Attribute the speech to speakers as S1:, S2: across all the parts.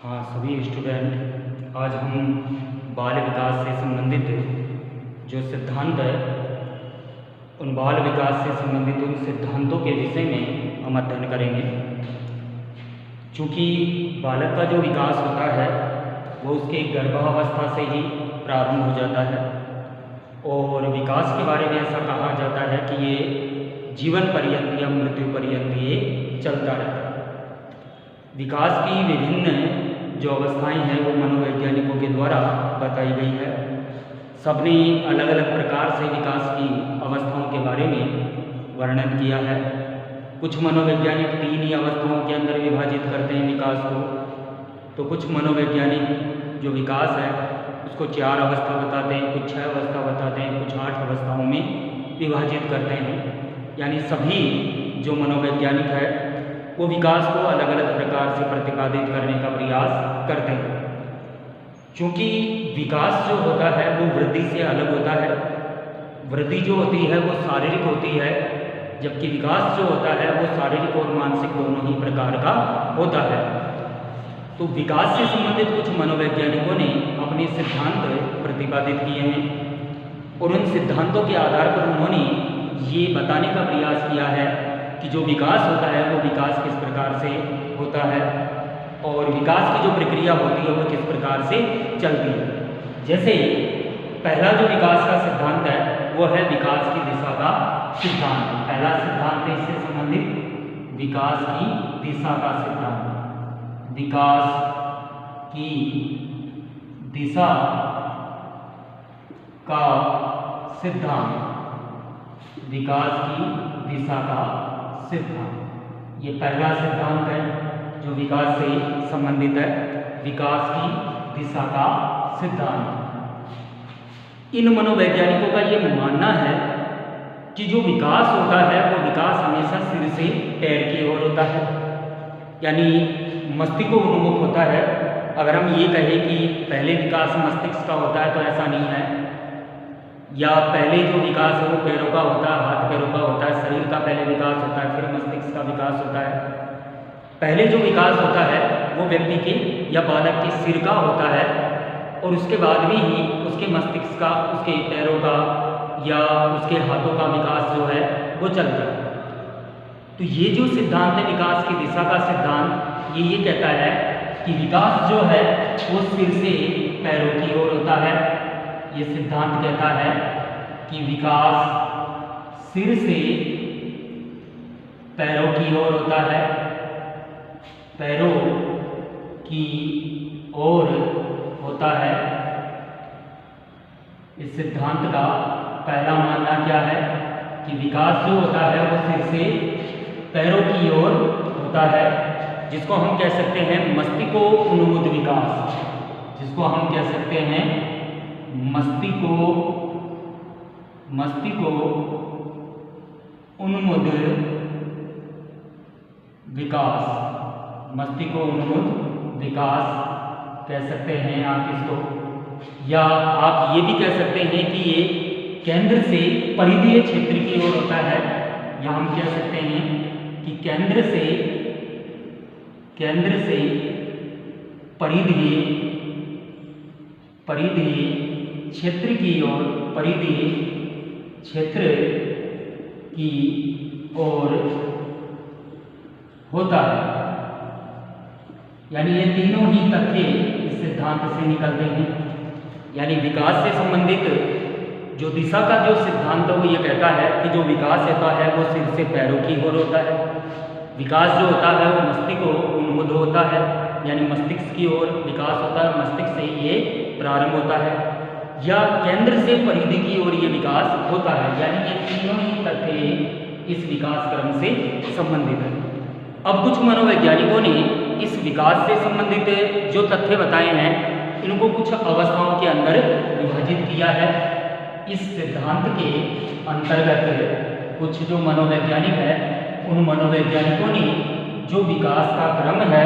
S1: हाँ, सभी स्टूडेंट, आज हम बाल विकास से संबंधित जो सिद्धांत है, उन बाल विकास से संबंधित उन सिद्धांतों के विषय में हम अध्ययन करेंगे। चूँकि बालक का जो विकास होता है वो उसके गर्भावस्था से ही प्रारंभ हो जाता है और विकास के बारे में ऐसा कहा जाता है कि ये जीवन पर्यंत या मृत्यु पर्यंत ये चलता रहता है। विकास की विभिन्न जो अवस्थाएं हैं वो मनोवैज्ञानिकों के द्वारा बताई गई है। सबने अलग अलग प्रकार से विकास की अवस्थाओं के बारे में वर्णन किया है। कुछ मनोवैज्ञानिक 3 ही अवस्थाओं के अंदर विभाजित करते हैं विकास को, तो कुछ मनोवैज्ञानिक जो विकास है उसको 4 अवस्था बताते हैं, कुछ 6 अवस्था बताते हैं, कुछ 8 अवस्थाओं में विभाजित करते हैं। यानी सभी जो मनोवैज्ञानिक है वो विकास को अलग अलग प्रकार से प्रतिपादित करने का प्रयास करते हैं। क्योंकि विकास जो होता है वो वृद्धि से अलग होता है। वृद्धि जो होती है वो शारीरिक होती है, जबकि विकास जो होता है वो शारीरिक और मानसिक दोनों ही प्रकार का होता है। तो विकास से संबंधित कुछ मनोवैज्ञानिकों ने अपने सिद्धांत प्रतिपादित किए हैं और उन सिद्धांतों के आधार पर उन्होंने ये बताने का प्रयास किया है कि जो विकास होता है वो विकास किस प्रकार से होता है और विकास की जो प्रक्रिया होती है वो किस प्रकार से चलती है। जैसे पहला जो विकास का सिद्धांत है वो है विकास की दिशा का सिद्धांत। पहला सिद्धांत है इससे संबंधित विकास की दिशा का सिद्धांत। विकास की दिशा का सिद्धांत। विकास की दिशा का सिद्धांत, ये पहला सिद्धांत है जो विकास से संबंधित है। विकास की दिशा का सिद्धांत। इन मनोवैज्ञानिकों का ये मानना है कि जो विकास होता है वो विकास हमेशा सिर से पैर की ओर होता है, यानी मस्तिष्क उन्मुख होता है। अगर हम ये कहें कि पहले विकास मस्तिष्क का होता है तो ऐसा नहीं है, या पहले जो विकास है वो पैरों का होता है, हाथ पैरों का होता है, शरीर का पहले विकास होता है, फिर मस्तिष्क का विकास होता है। पहले जो विकास होता है वो व्यक्ति के या बालक के सिर का होता है और उसके बाद भी ही उसके मस्तिष्क का, उसके पैरों का या उसके हाथों का विकास जो है वो चलता है। तो ये जो सिद्धांत है विकास की दिशा का सिद्धांत, ये कहता है कि विकास जो है वो सिर से पैरों की ओर होता है। ये सिद्धांत कहता है कि विकास सिर से पैरों की ओर होता है, पैरों की ओर होता है। इस सिद्धांत का पहला मानना क्या है कि विकास जो होता है वो सिर से पैरों की ओर होता है, जिसको हम कह सकते हैं मस्तिष्को उन्मुख विकास, जिसको हम कह सकते हैं मस्तिष्को उन्मुख विकास। मस्तिष्को उन्मुख विकास कह सकते हैं आप इसको, या आप ये भी कह सकते हैं कि ये केंद्र से परिधीय क्षेत्र की ओर होता है, या हम कह सकते हैं कि केंद्र से परिधीय क्षेत्र की ओर, परिधीय क्षेत्र की ओर होता है। यानी ये तीनों ही तथ्य इस सिद्धांत से निकलते हैं। यानी विकास से संबंधित जो दिशा का जो सिद्धांत है वो ये कहता है कि जो विकास होता है वो सिर से पैरों की ओर होता है। विकास जो होता है वो मस्तिष्क उन्मुख होता है, यानी मस्तिष्क की ओर विकास होता है, मस्तिष्क से ये प्रारंभ होता है, या केंद्र से परिधि की ओर ये विकास होता है। यानी ये तीनों ही तथ्य इस विकास क्रम से संबंधित है। अब कुछ मनोवैज्ञानिकों ने इस विकास से संबंधित जो तथ्य बताए हैं इनको कुछ अवस्थाओं के अंदर विभाजित किया है। इस सिद्धांत के अंतर्गत कुछ जो मनोवैज्ञानिक है उन मनोवैज्ञानिकों ने जो विकास का क्रम है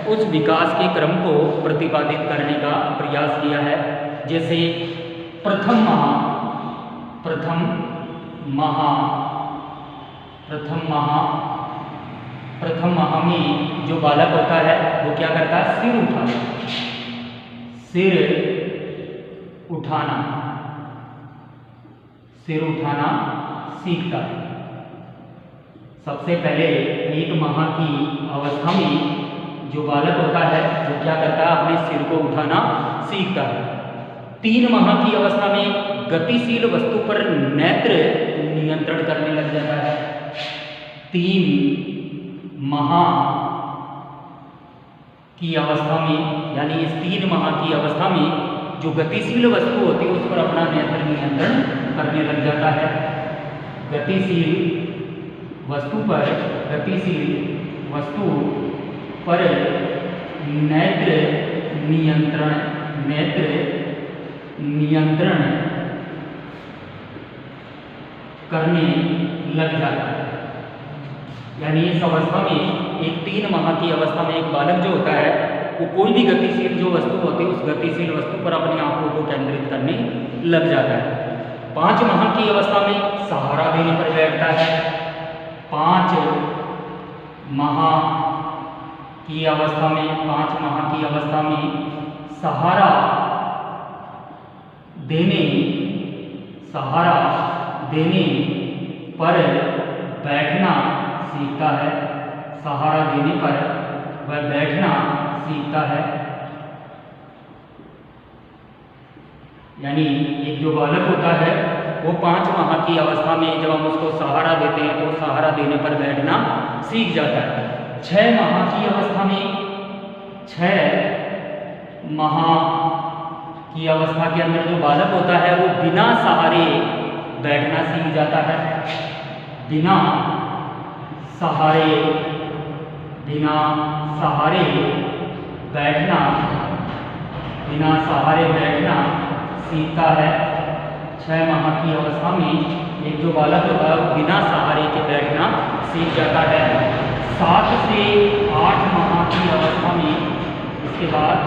S1: उस विकास के क्रम को प्रतिपादित करने का प्रयास किया है। जैसे प्रथम महा प्रथम माह में जो बालक होता है वो क्या करता है, सिर उठाता है, सिर उठाना, सिर उठाना सीखता है। सबसे पहले 1 माह की अवस्था में जो बालक होता है वो क्या करता है, अपने सिर को उठाना सीखता है। 3 माह की अवस्था में गतिशील वस्तु पर नेत्र नियंत्रण करने लग जाता है। 3 माह की अवस्था में, यानी इस 3 माह की अवस्था में जो गतिशील वस्तु होती है उस पर अपना नेत्र नियंत्रण करने लग जाता है। गतिशील वस्तु पर, गतिशील वस्तु पर नेत्र नियंत्रण, नेत्र नियंत्रण करने लग जाता है। यानी इस अवस्था में, एक 3 माह की अवस्था में एक बालक जो होता है वो कोई भी गतिशील जो वस्तु होती है उस गतिशील वस्तु पर अपनी आंखों को केंद्रित करने लग जाता है। 5 माह की अवस्था में सहारा देने पर बैठता है। 5 माह की अवस्था में, 5 माह की अवस्था में सहारा देने, सहारा देने पर बैठना सीखता है। सहारा देने पर वह बैठना सीखता है। यानी एक जो बालक होता है वो 5 माह की अवस्था में जब हम उसको सहारा देते हैं तो सहारा देने पर बैठना सीख जाता है। 6 माह की अवस्था में, 6 माह की अवस्था के अंदर जो बालक होता है वो बिना सहारे बैठना सीख जाता है। बिना सहारे, बिना सहारे बैठना, बिना सहारे बैठना सीखता है। 6 माह की अवस्था में एक जो बालक होता है वो बिना सहारे के बैठना सीख जाता है। 7 से 8 माह की अवस्था में, इसके बाद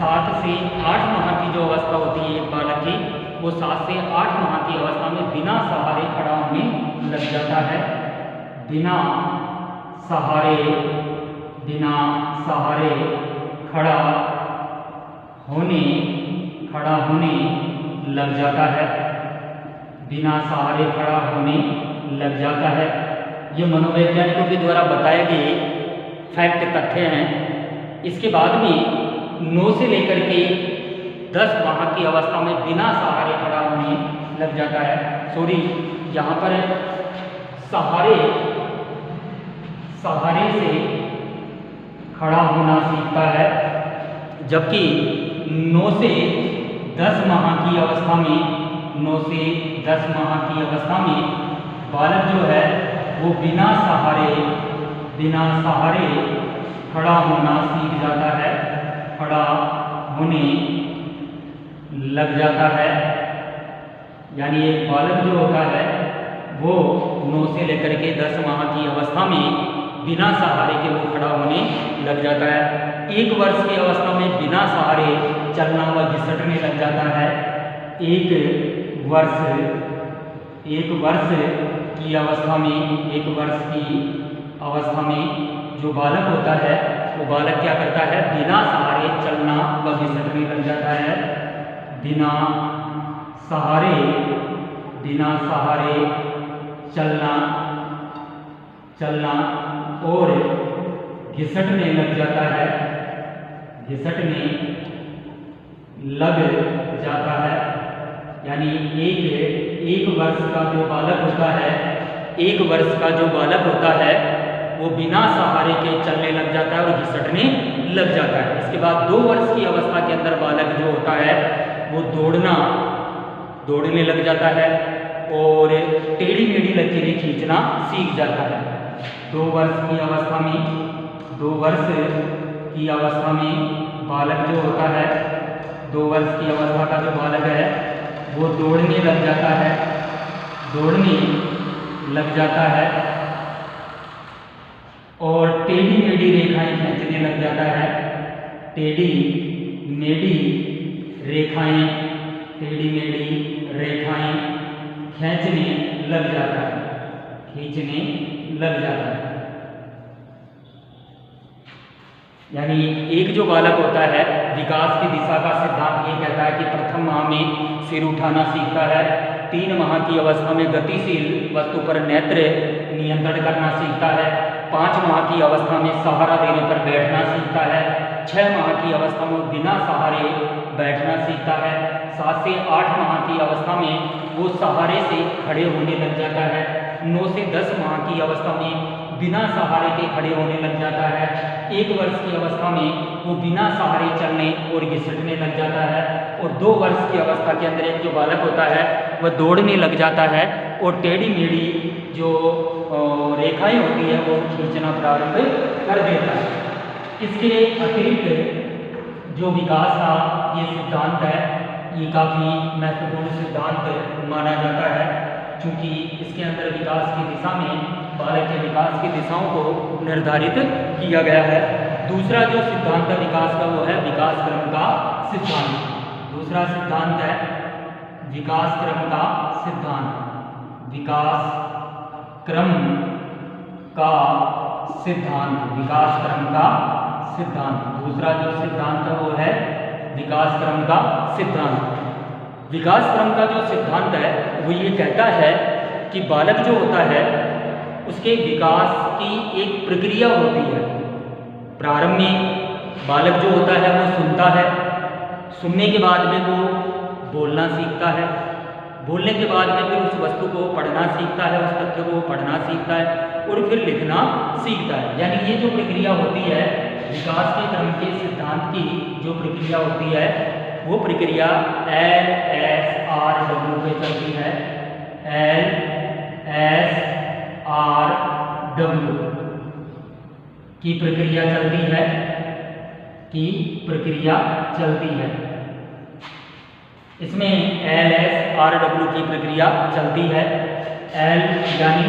S1: 7 से 8 माह की जो अवस्था होती है एक बालक की, वो 7 से 8 माह की अवस्था में बिना सहारे खड़ा होने लग जाता है। बिना सहारे, बिना सहारे खड़ा होने लग जाता है। बिना सहारे खड़ा होने लग जाता है। ये मनोवैज्ञानिकों के द्वारा बताए गए फैक्ट, तथ्य हैं। इसके बाद में 9 से लेकर के 10 माह की अवस्था में बिना सहारे खड़ा होने लग जाता है। सॉरी, यहाँ पर सहारे, सहारे से खड़ा होना सीखता है। जबकि 9 से 10 माह की अवस्था में, 9 से 10 माह की अवस्था में बालक जो है वो बिना सहारे, बिना सहारे खड़ा होना सीख जाता है, खड़ा होने लग जाता है। यानी एक बालक जो होता है वो 9 से लेकर के 10 माह की अवस्था में बिना सहारे के वो खड़ा होने लग जाता है। 1 वर्ष की अवस्था में बिना सहारे चलना व घिसटने लग जाता है। 1 वर्ष, 1 वर्ष की अवस्था में, 1 वर्ष की अवस्था में जो बालक होता है वो बालक क्या करता है, बिना सहारे चलना व घिसटने लग जाता है। बिना सहारे, बिना सहारे चलना, चलना और घिसटने लग जाता है, घिसटने लग जाता है। यानी एक वर्ष का जो बालक होता है, 1 वर्ष का जो बालक होता है वो बिना सहारे के चलने लग जाता है और घिसटने लग जाता है। इसके बाद 2 वर्ष की अवस्था के अंदर बालक जो होता है वो दौड़ने लग जाता है और टेढ़ी मेढ़ी लकीरें खींचना सीख जाता है। 2 वर्ष की अवस्था में, 2 वर्ष की अवस्था में बालक जो होता है, 2 वर्ष की अवस्था का जो बालक है वो दौड़ने लग जाता है, दौड़ने लग जाता है और टेढ़ी मेढ़ी रेखाएं खींचने लग जाता है। टेढ़ी मेढ़ी रेखाएं, टेढ़ी मेढ़ी रेखाएं खींचने लग जाता है, खींचने लग जाता है। यानी एक जो बालक होता है, विकास की दिशा का सिद्धांत ये कहता है कि प्रथम माह में सिर उठाना सीखता है, 3 माह की अवस्था में गतिशील वस्तु पर नेत्र नियंत्रण करना सीखता है, 5 माह की अवस्था में सहारा देने पर बैठना सीखता है, 6 माह की अवस्था में बिना सहारे बैठना सीखता है, 7 से 8 माह की अवस्था में वो सहारे से खड़े होने लग जाता है, 9 से 10 माह की अवस्था में बिना सहारे के खड़े होने लग जाता है, 1 वर्ष की अवस्था में वो बिना सहारे चलने और घिसटने लग जाता है, और 2 वर्ष की अवस्था के अंदर एक जो बालक होता है वह दौड़ने लग जाता है और टेढ़ी मेढ़ी जो रेखाएं होती है वो खींचना प्रारंभ कर देता है। इसके अतिरिक्त जो विकास का ये सिद्धांत है, ये काफ़ी महत्वपूर्ण सिद्धांत माना जाता है, क्योंकि इसके अंदर विकास की दिशा में बालक के विकास की दिशाओं को निर्धारित किया गया है। दूसरा जो सिद्धांत है विकास का वो है विकास क्रम का सिद्धांत। दूसरा सिद्धांत है विकास क्रम का सिद्धांत। विकास क्रम का सिद्धांत, विकास क्रम का सिद्धांत। दूसरा जो सिद्धांत है वो है विकास क्रम का सिद्धांत। विकास क्रम का जो सिद्धांत है वो ये कहता है कि बालक जो होता है उसके विकास की एक प्रक्रिया होती है। प्रारंभ में बालक जो होता है वो सुनता है, सुनने के बाद में वो बोलना सीखता है, बोलने के बाद में फिर उस वस्तु को पढ़ना सीखता है, उस तथ्य को पढ़ना सीखता है और फिर लिखना सीखता है। यानी ये जो प्रक्रिया होती है विकास के क्रम के सिद्धांत की जो प्रक्रिया होती है वो प्रक्रिया LSRW पे चलती है। LSRW की प्रक्रिया चलती है, इसमें LSRW की प्रक्रिया चलती है। L यानी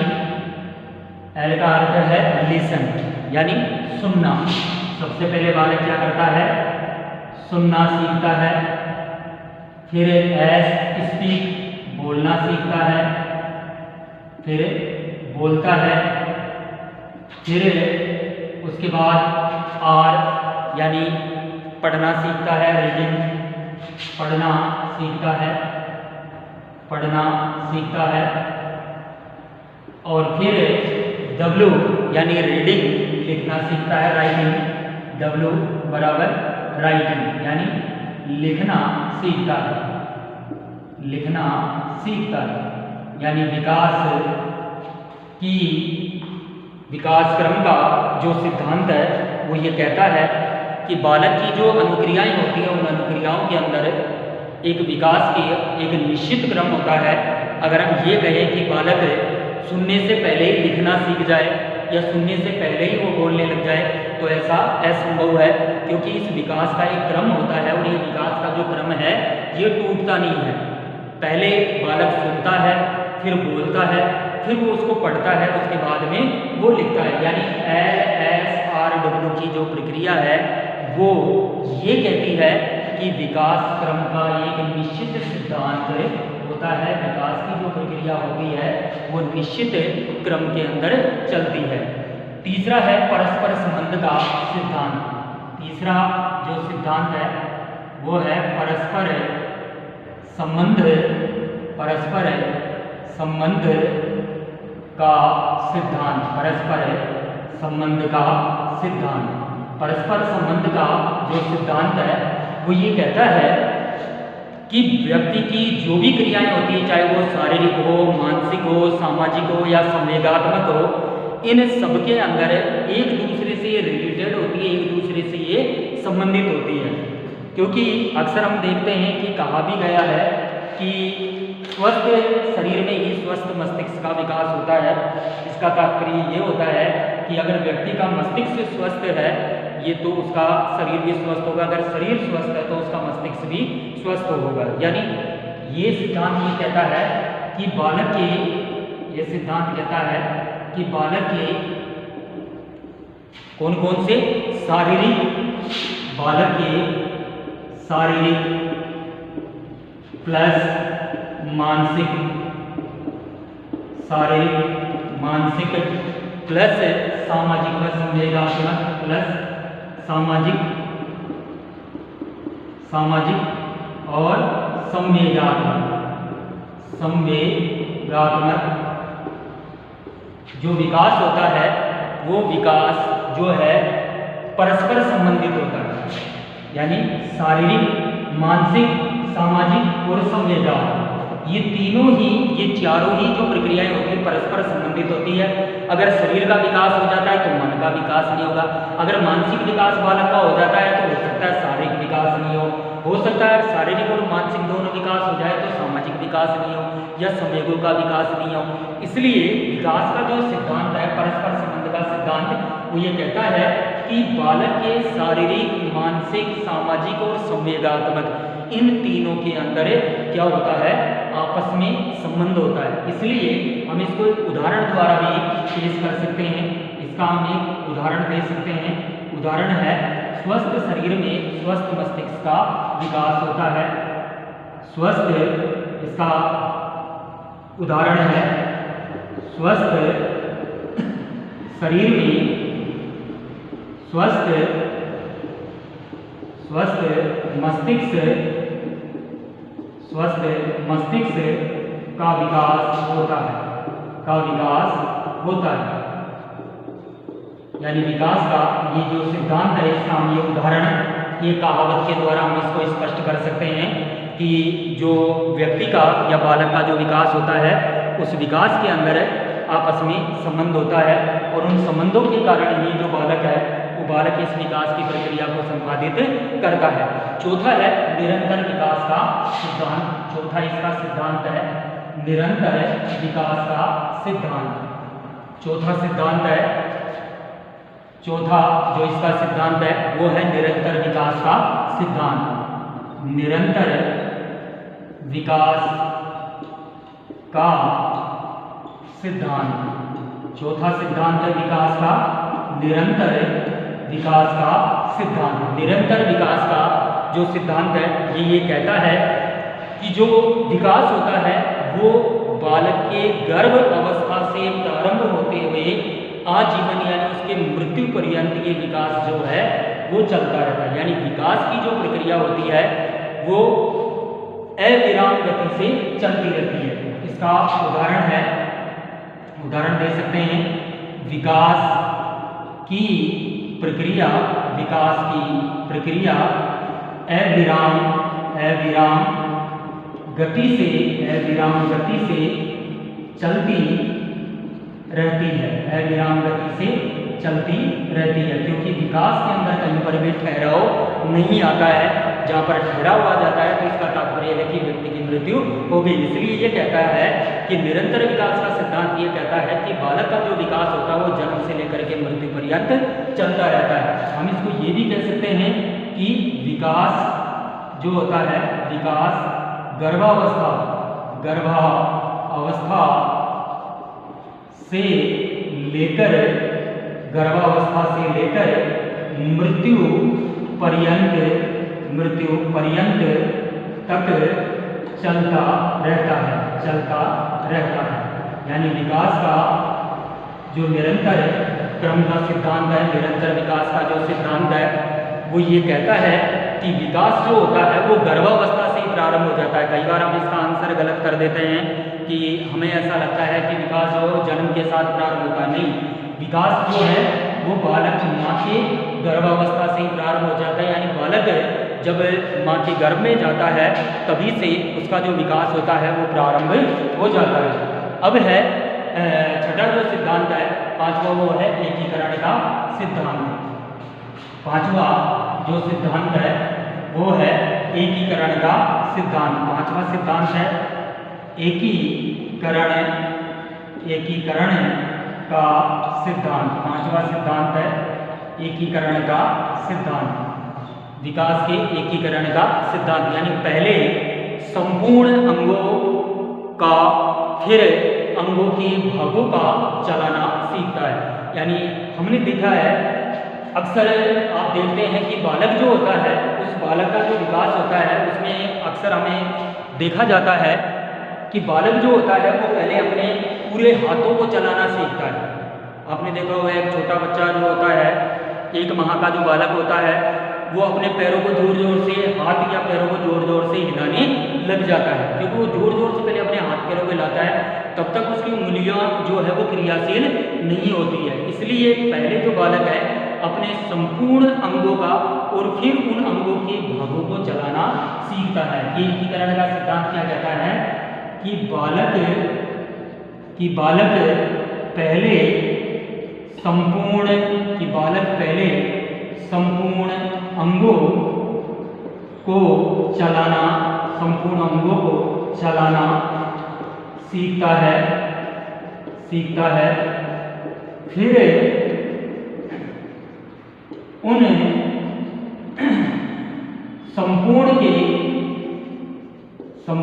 S1: L का अर्थ है लिसन, यानी सुनना। सबसे पहले बालक क्या करता है? सुनना सीखता है। फिर S स्पीक, बोलना सीखता है, फिर बोलता है। फिर उसके बाद R यानी पढ़ना सीखता है, रीडिंग, पढ़ना सीखता है। और फिर W यानी रीडिंग, लिखना सीखता है, राइटिंग। W बराबर राइटिंग यानी लिखना सीखता है। यानी विकास क्रम का जो सिद्धांत है वो ये कहता है कि बालक की जो अनुक्रियाएं होती हैं उन अनुक्रियाओं के अंदर एक विकास की एक निश्चित क्रम होता है। अगर हम ये कहें कि बालक सुनने से पहले ही लिखना सीख जाए या सुनने से पहले ही वो बोलने लग जाए तो ऐसा असंभव है, क्योंकि इस विकास का एक क्रम होता है और ये विकास का जो क्रम है ये टूटता नहीं है। पहले बालक सुनता है, फिर बोलता है, फिर वो उसको पढ़ता है, उसके बाद में वो लिखता है। यानी LSRW की जो प्रक्रिया है वो ये कहती है कि विकास क्रम का एक निश्चित सिद्धांत होता है। विकास की जो प्रक्रिया होती है वो निश्चित क्रम के अंदर चलती है। तीसरा है परस्पर संबंध का सिद्धांत। तीसरा जो सिद्धांत है वो है परस्पर संबंध का सिद्धांत। परस्पर संबंध का जो सिद्धांत है वो ये कहता है कि व्यक्ति की जो भी क्रियाएं होती हैं, चाहे वो शारीरिक हो, मानसिक हो, सामाजिक हो या संवेगात्मक हो, इन सबके अंदर एक दूसरे से ये रिलेटेड होती है, एक दूसरे से ये संबंधित होती है। क्योंकि अक्सर हम देखते हैं कि कहा भी गया है कि स्वस्थ शरीर में ही स्वस्थ मस्तिष्क का विकास होता है। इसका तात्पर्य ये होता है कि अगर व्यक्ति का मस्तिष्क स्वस्थ है ये तो उसका शरीर भी स्वस्थ होगा, अगर शरीर स्वस्थ है तो उसका मस्तिष्क भी स्वस्थ होगा। यानी ये सिद्धांत ये कहता है कि बालक के कौन कौन से शारीरिक प्लस मानसिक प्लस सामाजिक व संवेगात्मक प्लस सामाजिक और संवेगात्मक जो विकास होता है वो विकास जो है परस्पर संबंधित होता है, यानी शारीरिक, मानसिक, सामाजिक और संवेगात्मक, ये तीनों ही, ये चारों ही जो प्रक्रियाएं होती है परस्पर संबंधित होती है। अगर शरीर का विकास हो जाता है तो मन का विकास नहीं होगा, अगर मानसिक विकास बालक का हो जाता है तो हो सकता है शारीरिक विकास नहीं हो सकता है शारीरिक और मानसिक दोनों विकास हो जाए तो सामाजिक विकास नहीं हो या संवेगों का विकास नहीं हो। इसलिए विकास का जो सिद्धांत है, परस्पर संबंध का सिद्धांत, वो ये कहता है कि बालक के शारीरिक, मानसिक, सामाजिक और संवेगात्मक इन तीनों के अंदर क्या होता है, आपस में संबंध होता है। इसलिए हम इसको एक उदाहरण द्वारा भी पेश कर सकते हैं। इसका हम एक उदाहरण दे सकते हैं। उदाहरण है, स्वस्थ शरीर में स्वस्थ मस्तिष्क का विकास होता है। स्वस्थ, इसका उदाहरण है, स्वस्थ शरीर में स्वस्थ मस्तिष्क का विकास होता है, यानी विकास का ये जो सिद्धांत है, इसका हम ये उदाहरण, ये कहावत के द्वारा हम इसको स्पष्ट कर सकते हैं कि जो व्यक्ति का या बालक का जो विकास होता है, उस विकास के अंदर आपस में संबंध होता है और उन संबंधों के कारण ही जो बालक है वो बालक इस विकास की प्रक्रिया को संपादित करता है। चौथा है निरंतर विकास का सिद्धांत। चौथा इसका सिद्धांत है निरंतर विकास का सिद्धांत। चौथा जो इसका सिद्धांत है वो है निरंतर विकास का सिद्धांत। निरंतर विकास का सिद्धांत, चौथा सिद्धांत है विकास का, निरंतर विकास का सिद्धांत। निरंतर विकास का जो सिद्धांत है ये कहता है कि जो विकास होता है वो बालक के गर्भ अवस्था से प्रारंभ होते हुए आजीवन यानी उसके मृत्यु पर्यंत ये विकास जो है वो चलता रहता है। यानी विकास की जो प्रक्रिया होती है वो अविराम गति से चलती रहती है। इसका उदाहरण दे सकते हैं, विकास की प्रक्रिया अविराम गति से चलती रहती है, क्योंकि विकास के अंदर कहीं पर भी ठहराव नहीं आता है। जहाँ पर ठहराव आ जाता है तो इसका तात्पर्य है कि व्यक्ति की मृत्यु हो गई। इसलिए ये कहता है कि निरंतर विकास का सिद्धांत ये कहता है कि बालक का जो विकास होता है वो जन्म से लेकर के मृत्यु पर्यंत चलता रहता है। हम इसको ये भी कह सकते हैं कि विकास जो होता है, विकास गर्भावस्था से लेकर मृत्यु पर्यंत तक चलता रहता है। यानी विकास का जो निरंतर क्रम का सिद्धांत है, निरंतर विकास का जो सिद्धांत है वो ये कहता है कि विकास जो होता है वो गर्भावस्था से ही प्रारंभ हो जाता है। कई बार हम इसका आंसर गलत कर देते हैं कि हमें ऐसा लगता है कि विकास जो जन्म के साथ प्रारंभ होता है। नहीं, विकास जो है वो बालक माँ के गर्भावस्था से ही प्रारंभ हो जाता है। यानी बालक जब माँ के गर्भ में जाता है तभी से उसका जो विकास होता है वो प्रारंभ हो जाता है। अब है छठा जो सिद्धांत है, पांचवा, वो है एकीकरण का सिद्धांत। पांचवा जो सिद्धांत है वो है एकीकरण का सिद्धांत। पांचवा सिद्धांत है एकीकरण का सिद्धांत। पांचवा सिद्धांत है एकीकरण का सिद्धांत, विकास के एकीकरण का सिद्धांत। यानी पहले संपूर्ण अंगों का फिर अंगों के भागों का चलाना सीखता है। यानी हमने देखा है, अक्सर आप देखते हैं कि बालक जो होता है उस बालक का जो विकास होता है उसमें अक्सर हमें देखा जाता है कि बालक जो होता है वो पहले अपने पूरे हाथों को चलाना सीखता है। आपने देखा होगा एक छोटा बच्चा जो होता है 1 माह का जो बालक होता है वो अपने पैरों को जोर जोर से, हाथ या पैरों को जोर जोर से हिलाने लग जाता है, क्योंकि वो जोर जोर से पहले अपने हाथ पैरों को हिलाता है, तब तक उसकी उंगलियां जो है वो क्रियाशील नहीं होती है। इसलिए पहले जो बालक है अपने संपूर्ण अंगों का और फिर उन अंगों के भागों को चलाना सीखता है। ये एकीकरण का सिद्धांत क्या कहता है कि बालक पहले संपूर्ण अंगों को चलाना सीखता है, फिर उन संपूर्ण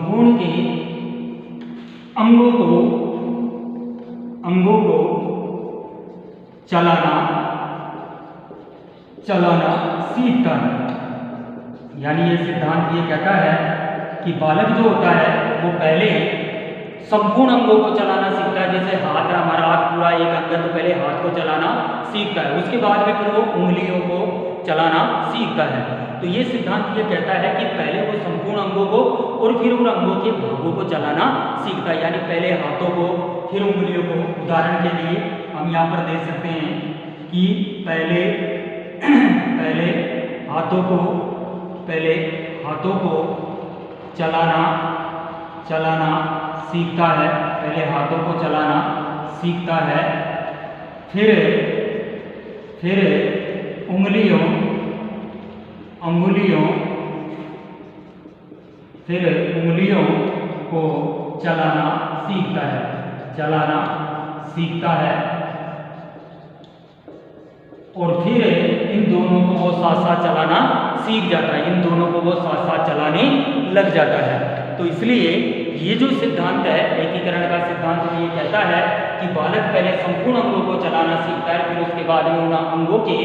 S1: के अंगों को चलाना सीखता है। यानी ये सिद्धांत ये कहता है कि बालक जो होता है वो पहले संपूर्ण अंगों को चलाना सीखता है। जैसे हाथ, हमारा हाथ पूरा एक अंग है तो पहले हाथ को चलाना सीखता है, उसके बाद में फिर वो उंगलियों को चलाना सीखता है। तो ये सिद्धांत ये कहता है कि पहले वो संपूर्ण अंगों को और फिर उन अंगों के भागों को चलाना सीखता है, यानी पहले हाथों को फिर उंगलियों को। उदाहरण के लिए हम यहाँ पर देख सकते हैं कि पहले हाथों को चलाना सीखता है, पहले हाथों को चलाना सीखता है, फिर उंगलियों को चलाना सीखता है और फिर इन दोनों को वो साथ चलाना सीख जाता है, इन दोनों को वो साथ चलाने लग जाता है। तो इसलिए ये जो सिद्धांत है एकीकरण का सिद्धांत ये कहता है कि बालक पहले संपूर्ण अंगों को चलाना सीखता है, फिर उसके बाद में उन अंगों के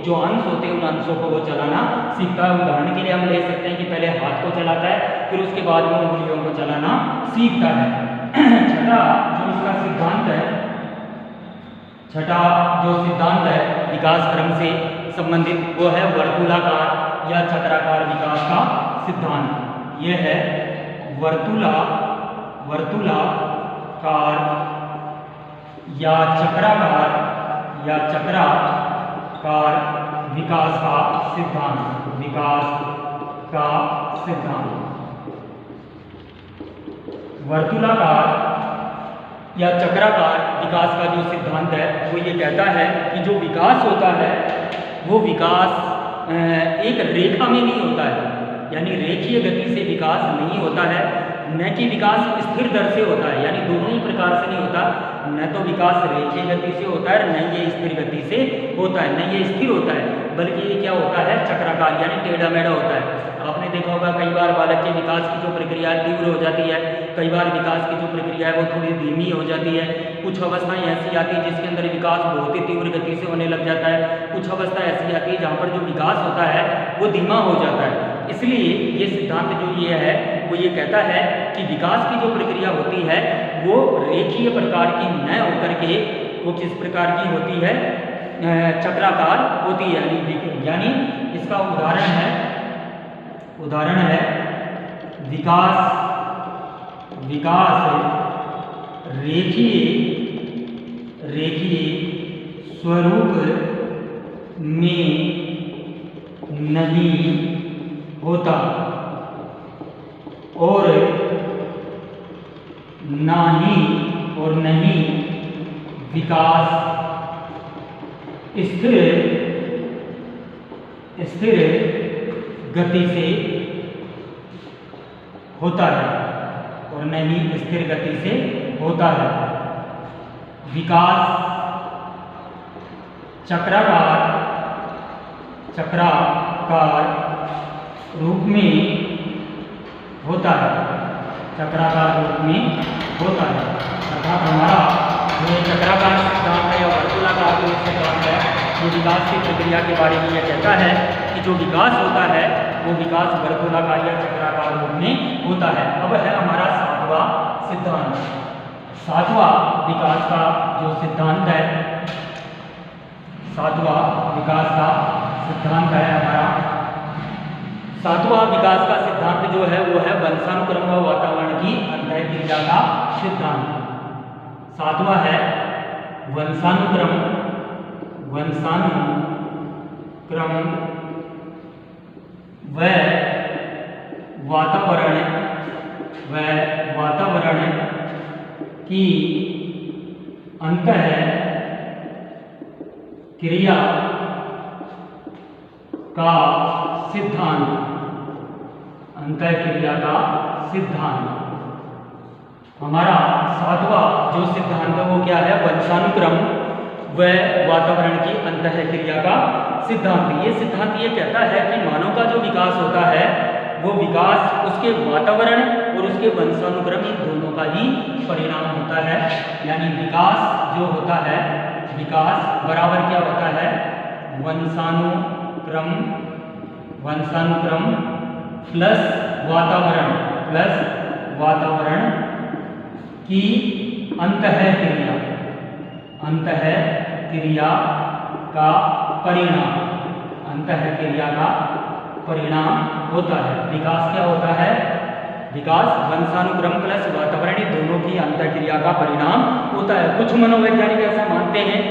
S1: जो अंश होते हैं उन अंशों को वो चलाना सीखता है। उदाहरण के लिए हम ले सकते हैं कि पहले हाथ को चलाता है, फिर उसके बाद में उंगलियों को चलाना सीखता है। छठा जो सिद्धांत है विकास क्रम से संबंधित वो है वर्तुलाकार या चक्राकार विकास का सिद्धांत। यह है वर्तुलाकार या चक्राकार विकास का सिद्धांत। वर्तुलाकार या चक्राकार विकास का जो सिद्धांत है वो ये कहता है कि जो विकास होता है वो विकास एक रेखा में नहीं होता है, यानी रेखीय गति से विकास नहीं होता है, न कि विकास स्थिर दर से होता है, यानी दोनों ही प्रकार से नहीं होता। न तो विकास रेखीय गति से होता है, न ये स्थिर गति से होता है, न ये स्थिर होता है, बल्कि ये क्या होता है चक्राकार यानी टेढ़ा मेढ़ा होता है। आपने देखा होगा कई बार बालक के विकास की जो प्रक्रिया तीव्र हो जाती है, कई बार विकास की जो प्रक्रिया है वो थोड़ी धीमी हो जाती है। कुछ अवस्थाएं ऐसी आती है जिसके अंदर विकास बहुत ही तीव्र गति से होने लग जाता है, कुछ अवस्था ऐसी आती है जहाँ पर जो विकास होता है वो धीमा हो जाता है। इसलिए ये सिद्धांत जो ये है वो ये कहता है कि विकास की जो प्रक्रिया होती है वो रेखीय प्रकार की न होकर के वो किस प्रकार की होती है, चक्राकार होती है। यानी इसका उदाहरण है विकास रेखीय स्वरूप में नहीं होता और नहीं विकास स्थिर गति से होता है और नहीं स्थिर गति से होता है। विकास चक्राकार रूप में होता है, अर्थात हमारा जो चक्राकार सिद्धांत है या वर्तुलाकार जो सिद्धांत है ये विकास की प्रक्रिया के बारे में यह कहता है कि जो विकास होता है वो विकास वर्तुलाकार या चक्राकार रूप में होता है। अब है हमारा सातवां विकास का जो सिद्धांत है, सातवां विकास का सिद्धांत है हमारा। सातवां विकास का सिद्धांत जो है वो है वंशानुक्रम व वातावरण की अंतःक्रिया का सिद्धांत। सातवां है वंशानुक्रम व वातावरण की अंतःक्रिया का सिद्धांत। अंतःक्रिया का सिद्धांत हमारा सातवां जो सिद्धांत है वो क्या है? वंशानुक्रम व वातावरण की अंतःक्रिया का सिद्धांत। ये सिद्धांत ये कहता है कि मानव का जो विकास होता है वो विकास उसके वातावरण और उसके वंशानुक्रम इन दोनों का ही परिणाम होता है। यानी विकास जो होता है, विकास बराबर क्या होता है? वंशानुक्रम प्लस वातावरण की अंतःक्रिया का परिणाम होता है। विकास क्या होता है? विकास वंशानुक्रम प्लस वातावरण दोनों की अंतःक्रिया का परिणाम होता है। कुछ मनोवैज्ञानिक ऐसा मानते हैं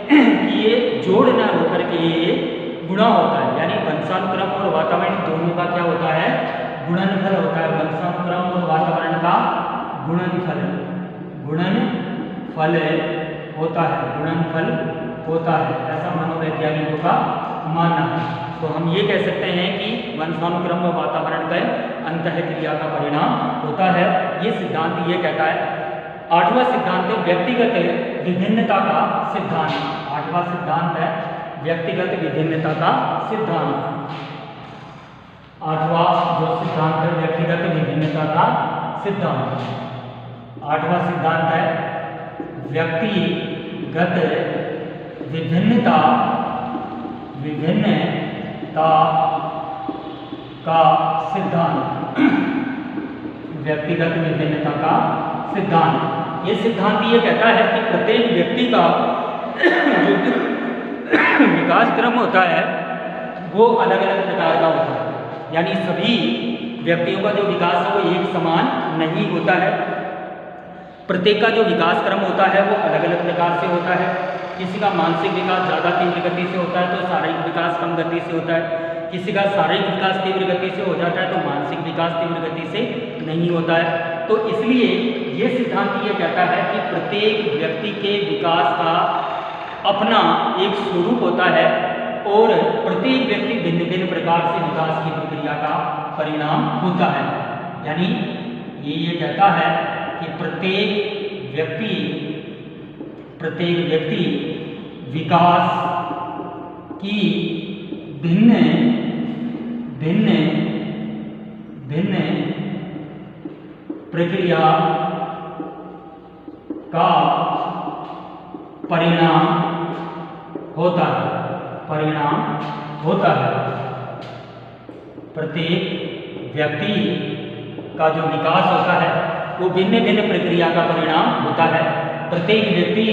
S1: कि ये जोड़ न होकर के ये गुणा होता है। यानी वंशानुक्रम और वातावरण दोनों का क्या होता है? गुणनफल होता है। वंशानुक्रम और वातावरण का गुणनफल होता है। ऐसा मनोवैज्ञानिकों का मानना है। तो हम ये कह सकते हैं कि वंशानुक्रम व वातावरण का अंतःक्रिया का परिणाम होता है। ये सिद्धांत ये कहता है। आठवां सिद्धांत है व्यक्तिगत विभिन्नता का सिद्धांत। आठवां सिद्धांत है व्यक्तिगत विभिन्नता का सिद्धांत। आठवां जो सिद्धांत है व्यक्तिगत विभिन्नता का सिद्धांत। आठवां सिद्धांत है व्यक्तिगत विभिन्नता का सिद्धांत। व्यक्तिगत विभिन्नता का सिद्धांत। ये सिद्धांत ये कहता है कि प्रत्येक व्यक्ति का जो विकास क्रम होता है वो अलग अलग प्रकार का होता है। यानी सभी व्यक्तियों का जो विकास है वो एक समान नहीं होता है। प्रत्येक का जो विकास क्रम होता है वो अलग अलग प्रकार से होता है। किसी का मानसिक विकास ज़्यादा तीव्र गति से होता है तो शारीरिक विकास कम गति से होता है। किसी का शारीरिक विकास तीव्र गति से हो जाता है तो मानसिक विकास तीव्र गति से नहीं होता है। तो इसलिए ये सिद्धांत ये कहता है कि प्रत्येक व्यक्ति के विकास का अपना एक स्वरूप होता है और प्रत्येक व्यक्ति भिन्न भिन्न प्रकार से विकास की प्रक्रिया का परिणाम होता है। यानी ये कहता है कि प्रत्येक व्यक्ति विकास की भिन्न प्रक्रिया का परिणाम होता है। प्रत्येक व्यक्ति का जो विकास होता है वो भिन्न भिन्न प्रक्रिया का परिणाम होता है। प्रत्येक व्यक्ति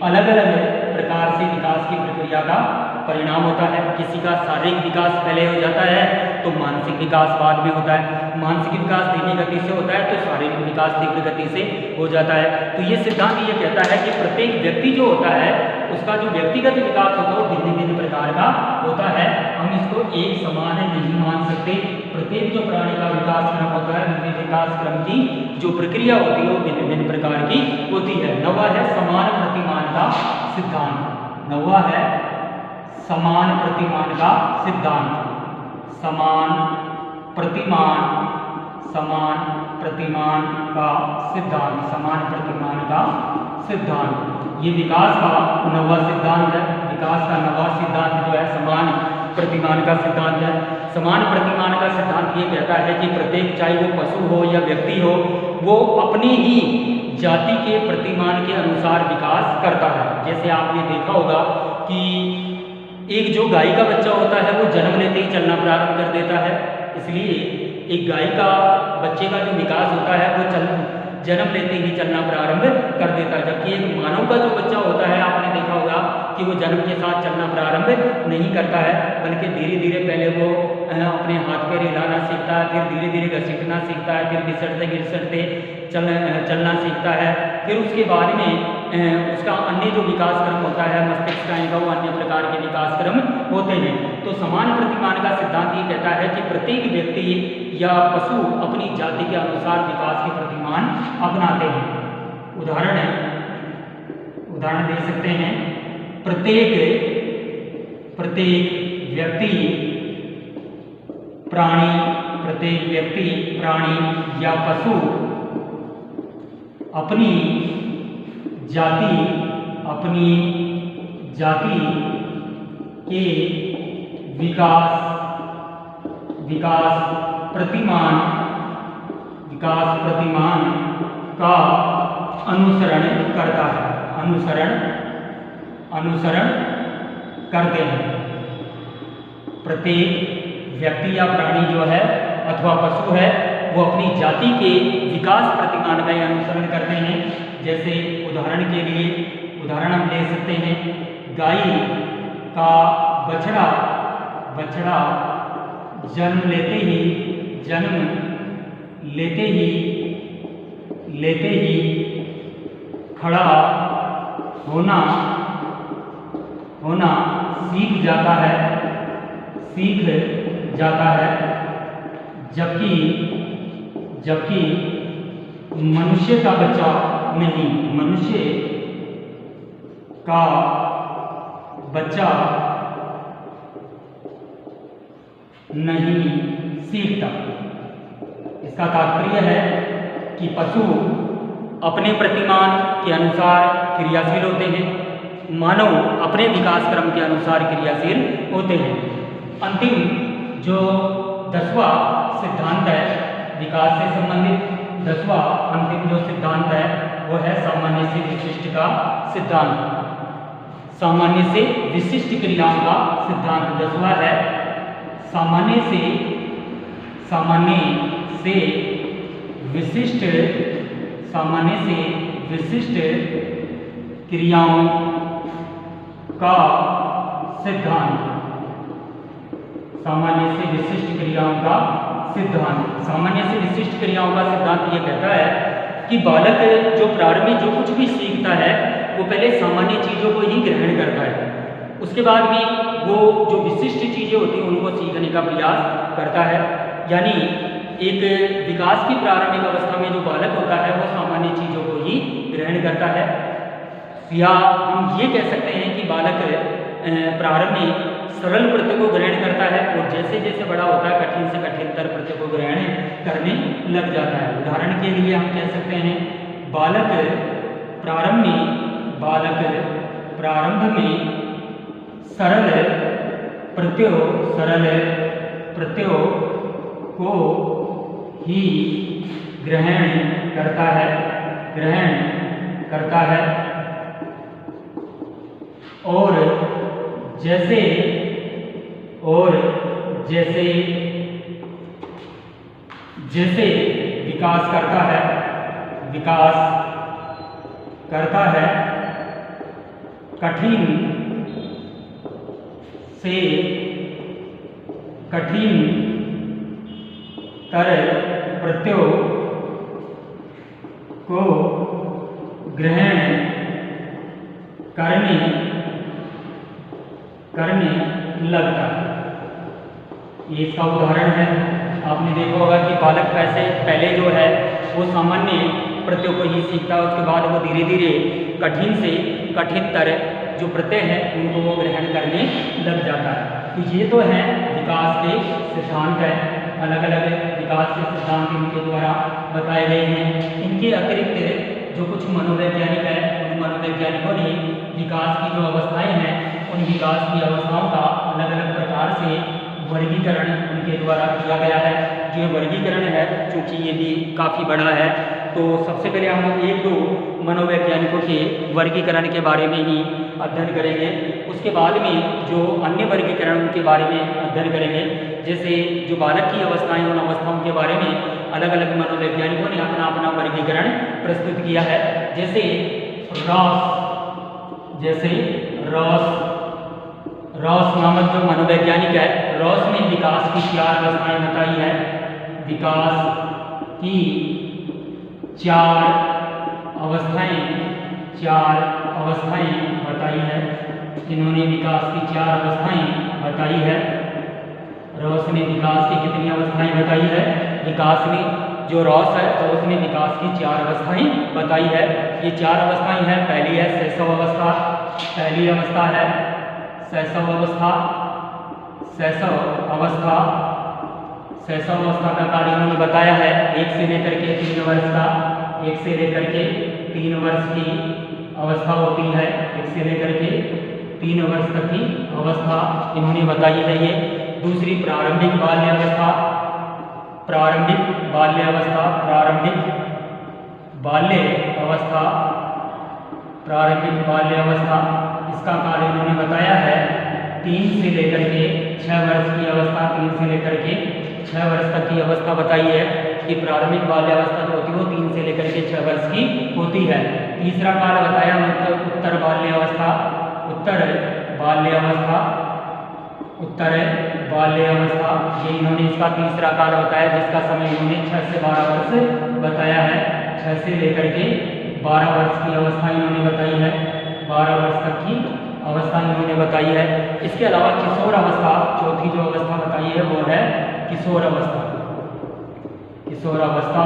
S1: अलग अलग प्रकार से विकास की प्रक्रिया का परिणाम होता है। किसी का शारीरिक विकास पहले हो जाता है तो मानसिक विकास बाद में होता है। मानसिक विकास धीमी गति से होता है तो शारीरिक विकास तीव्र गति से हो जाता है। तो ये सिद्धांत ये कहता है कि प्रत्येक व्यक्ति जो होता है उसका जो व्यक्तिगत विकास होता है वो भिन्न भिन्न प्रकार का होता है। हम इसको एक समान नहीं मान सकते। प्रत्येक जो प्राणी का विकास क्रम होता है विकास क्रम की जो प्रक्रिया होती है वो भिन्न भिन्न प्रकार की होती है। नौवां है समान प्रतिमान का सिद्धांत। नौवां है समान प्रतिमान का सिद्धांत। समान प्रतिमान का सिद्धांत। ये विकास का नौवां सिद्धांत है। विकास का नौवां सिद्धांत जो है समान प्रतिमान का सिद्धांत है। समान प्रतिमान का सिद्धांत ये कहता है कि प्रत्येक चाहे वो पशु हो या व्यक्ति हो वो अपनी ही जाति के प्रतिमान के अनुसार विकास करता है। जैसे आपने देखा होगा कि एक जो गाय का बच्चा होता है वो जन्म लेते ही चलना प्रारंभ कर देता है। इसलिए एक गाय का बच्चे का जो विकास होता है वो जन्म लेते ही चलना प्रारंभ कर देता है। जबकि एक मानव का जो बच्चा होता है, आपने देखा होगा कि वो जन्म के साथ चलना प्रारंभ नहीं करता है, बल्कि धीरे धीरे पहले वो अपने हाथ पैर हिलाना सीखता है, फिर धीरे धीरे घसीटना सीखता है, फिर घिसटते घिसटते चलना सीखता है। फिर उसके बाद में उसका अन्य जो विकास क्रम होता है मस्तिष्क का, वो अन्य प्रकार के विकास क्रम होते हैं। तो समान प्रतिमान का सिद्धांत ये कहता है कि प्रत्येक व्यक्ति या पशु अपनी जाति के अनुसार विकास के प्रतिमान अपनाते हैं। उदाहरण दे सकते हैं, प्रत्येक व्यक्ति प्राणी या पशु अपनी जाति के विकास प्रतिमान का अनुसरण करते हैं। प्रत्येक व्यक्ति या प्राणी जो है अथवा पशु है, वो अपनी जाति के विकास प्रतिमान का अनुसरण करते हैं। जैसे उदाहरण हम ले सकते हैं, गाय का बछड़ा जन्म लेते ही खड़ा होना सीख जाता है, जबकि मनुष्य का बच्चा नहीं, मनुष्य का बच्चा नहीं सीखता। इसका तात्पर्य है कि पशु अपने प्रतिमान के अनुसार क्रियाशील होते हैं, मानव अपने विकास क्रम के अनुसार क्रियाशील होते हैं। अंतिम जो 10वां सिद्धांत है विकास से संबंधित, 10वां अंतिम जो सिद्धांत है वो है सामान्य से विशिष्ट का सिद्धांत। सामान्य से विशिष्ट क्रियाओं का सिद्धांत 10वां है सामान्य से विशिष्ट क्रियाओं का सिद्धांत। सामान्य से विशिष्ट क्रियाओं का सिद्धांत ये कहता है कि बालक जो प्रारंभिक जो कुछ भी सीखता है वो पहले सामान्य चीज़ों को ही ग्रहण करता है, उसके बाद भी वो जो विशिष्ट चीज़ें होती हैं उनको सीखने का प्रयास करता है। यानी एक विकास की प्रारंभिक अवस्था में जो बालक होता है वो सामान्य चीज़ों को ही ग्रहण करता है, या हम ये कह सकते हैं कि बालक प्रारंभ में सरल प्रत्यय को ग्रहण करता है और जैसे जैसे बड़ा होता है कठिन से कठिनतर प्रत्यय को ग्रहण करने लग जाता है। उदाहरण के लिए हम कह सकते हैं, बालक प्रारंभ में सरल प्रत्ययों को ही ग्रहण करता है और जैसे विकास करता है कठिन तर प्रत्ययों को ग्रहण करने लगता है। ये इसका उदाहरण है। आपने देखा होगा कि बालक पहले जो है वो सामान्य प्रत्ययों को ही सीखता है, उसके बाद वो धीरे धीरे कठिन से कठिनतर जो प्रत्यय है उनको वो ग्रहण करने लग जाता है। तो ये तो है विकास के सिद्धांत है, अलग अलग विकास के सिद्धांत इनके द्वारा बताए गए हैं। इनके अतिरिक्त जो कुछ मनोवैज्ञानिक है, उन मनोवैज्ञानिकों ने विकास की जो अवस्थाएं हैं उन विकास की अवस्थाओं का अलग अलग प्रकार से वर्गीकरण उनके द्वारा किया गया है। जो वर्गीकरण है चूँकि ये भी काफ़ी बड़ा है, तो सबसे पहले हम 1-2 मनोवैज्ञानिकों के वर्गीकरण के बारे में ही अध्ययन करेंगे। उसके बाद में जो अन्य वर्गीकरण के बारे में अध्ययन करेंगे, जैसे जो बालक की अवस्थाएं उन अवस्थाओं के बारे में अलग अलग मनोवैज्ञानिकों ने अपना अपना वर्गीकरण प्रस्तुत किया है। जैसे रॉस नामक जो मनोवैज्ञानिक है, रॉस ने विकास की 4 अवस्थाएं बताई है। विकास की 4 अवस्थाएं बताई है। इन्होंने विकास की 4 अवस्थाएं बताई है। रॉस ने विकास की कितनी अवस्थाएं बताई है? विकास में जो रॉस है तो उसने विकास की 4 अवस्थाएं बताई है। ये 4 अवस्थाएं हैं। पहली है शैशव अवस्था। पहली अवस्था है शैशव अवस्था। शैशव अवस्था का कार्य इन्होंने बताया है 1 से लेकर के 3 वर्ष का। 1 से लेकर के 3 वर्ष की अवस्था होती है। 1 से लेकर के 3 वर्ष तक की अवस्था इन्होंने बताई है। ये दूसरी प्रारंभिक बाल्य अवस्था। इसका कार्य इन्होंने बताया है 3 से लेकर के 6 वर्ष की अवस्था। 3 से लेकर के 6 वर्ष तक की अवस्था बताई है कि प्रारंभिक बाल्यावस्था जो होती है वो 3 से लेकर के 6 वर्ष की होती है। तीसरा काल बताया उत्तर बाल्यावस्था। ये इन्होंने इसका तीसरा काल बताया, जिसका समय इन्होंने 6 से 12 वर्ष बताया है। 6 से लेकर के 12 वर्ष की अवस्था इन्होंने बताई है। 12 वर्ष तक की अवस्था इन्होंने बताई है। इसके अलावा किशोर अवस्था, चौथी जो अवस्था बताई है वो है किशोर अवस्था। किशोर अवस्था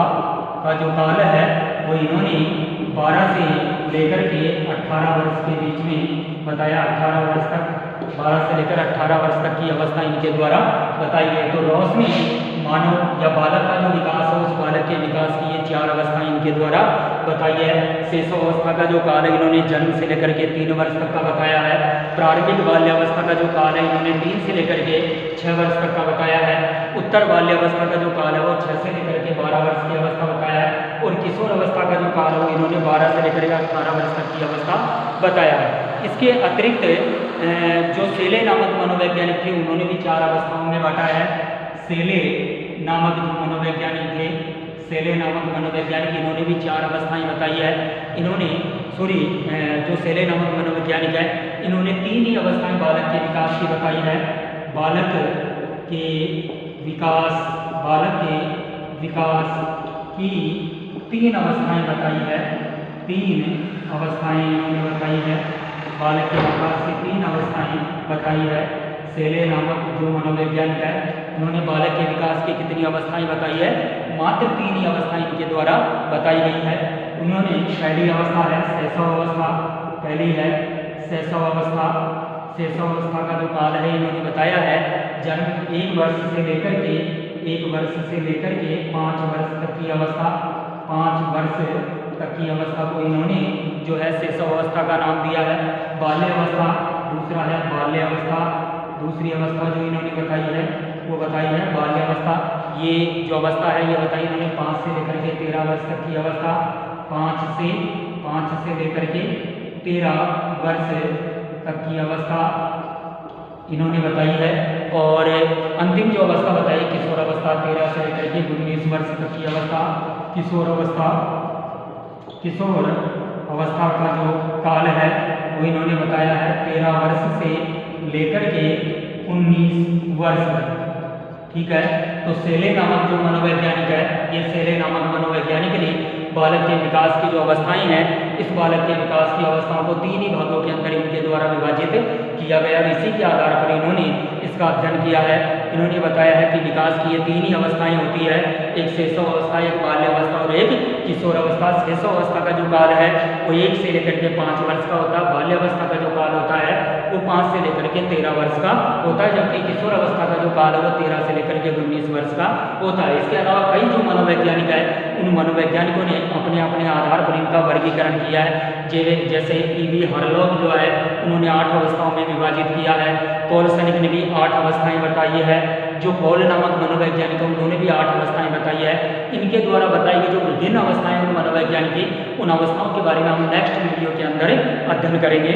S1: का जो काल है वो इन्होंने 12 से लेकर के 18 वर्ष के बीच में बताया। 18 वर्ष तक, 12 से लेकर 18 वर्ष तक की अवस्था इनके द्वारा बताई है। तो रॉस ने मानव या बालक का जो विकास है उस बालक के विकास की ये 4 अवस्थाएं इनके द्वारा बताई है। शैशव अवस्था का जो काल है इन्होंने जन्म से लेकर के 3 वर्ष तक का बताया है। प्रारंभिक बाल्यावस्था का जो काल है इन्होंने 3 से लेकर के 6 वर्ष तक का बताया है। उत्तर बाल्यावस्था का जो काल है वो 6 से लेकर के 12 वर्ष की अवस्था बताया है। और किशोर अवस्था का जो काल है वो इन्होंने 12 से लेकर के 18 वर्ष तक की अवस्था बताया है। इसके अतिरिक्त जो सेले नामक मनोवैज्ञानिक थे उन्होंने भी 4 अवस्थाओं में बांटा है। सेले नामक मनोवैज्ञानिक इन्होंने भी 4 अवस्थाएं बताई है। जो सेले नामक मनोवैज्ञानिक है इन्होंने 3 ही अवस्थाएं बालक के विकास की बताई है। बालक के विकास की 3 अवस्थाएं बताई है। 3 अवस्थाएं इन्होंने बताई है। बालक के विकास की 3 अवस्थाएं बताई है। सेले नामक जो मनोवैज्ञानिक है उन्होंने बालक के विकास की कितनी अवस्थाएं बताई है? मात्र 3 ही अवस्थाएं इनके द्वारा बताई गई है। उन्होंने पहली अवस्था है शैशव अवस्था। शैशव अवस्था का जो काल है इन्होंने बताया है जन्म 1 वर्ष से लेकर के 5 वर्ष तक की अवस्था। 5 वर्ष तक की अवस्था को इन्होंने जो है शैशव अवस्था का नाम दिया है। बाल्य अवस्था दूसरा है। दूसरी अवस्था जो इन्होंने बताई है वो बताई है बाल्य अवस्था। ये जो अवस्था है ये बताई इन्होंने 5 से लेकर के 13 वर्ष तक की अवस्था। 5 से लेकर के 13 वर्ष तक की अवस्था इन्होंने बताई है। और अंतिम जो अवस्था बताई किशोर अवस्था 13 से लेकर के 19 वर्ष तक की अवस्था। किशोर अवस्था का जो काल है वो इन्होंने बताया है 13 वर्ष से लेकर के 19 वर्ष तक। ठीक है। तो सेले नामक जो मनोवैज्ञानिक है ये सेले नामक मनोवैज्ञानिक ने बालक के विकास की जो अवस्थाएं हैं इस बालक के विकास की अवस्थाओं को 3 ही भागों के अंदर इनके द्वारा विभाजित किया गया। और इसी के आधार पर इन्होंने इसका अध्ययन किया है। इन्होंने बताया है कि विकास की ये 3 ही अवस्थाएं होती है, एक शैशव अवस्था, एक बाल्य अवस्था और एक किशोर अवस्था। शैशव अवस्था का जो काल है वो 1 से लेकर के 5 वर्ष का होता है। बाल्य अवस्था का जो काल होता है वो 5 से लेकर के 13 वर्ष का होता है, जबकि किशोर अवस्था का जो काल है वो 13 से लेकर के 19 वर्ष का होता है। इसके अलावा कई जो मनोवैज्ञानिक है उन मनोवैज्ञानिकों ने अपने अपने आधार पर इनका वर्गीकरण किया है। जैसे E.V. हरलॉग जो है उन्होंने 8 अवस्थाओं में विभाजित किया है। पॉल सनिक ने भी 8 अवस्थाएं बताई है। जो पॉल नामक मनोवैज्ञानिक है उन्होंने भी 8 अवस्थाएं बताई है। इनके द्वारा बताई गई जो विभिन्न अवस्थाएं उन मनोवैज्ञानिक की उन अवस्थाओं के बारे में हम नेक्स्ट वीडियो के अंदर अध्ययन करेंगे।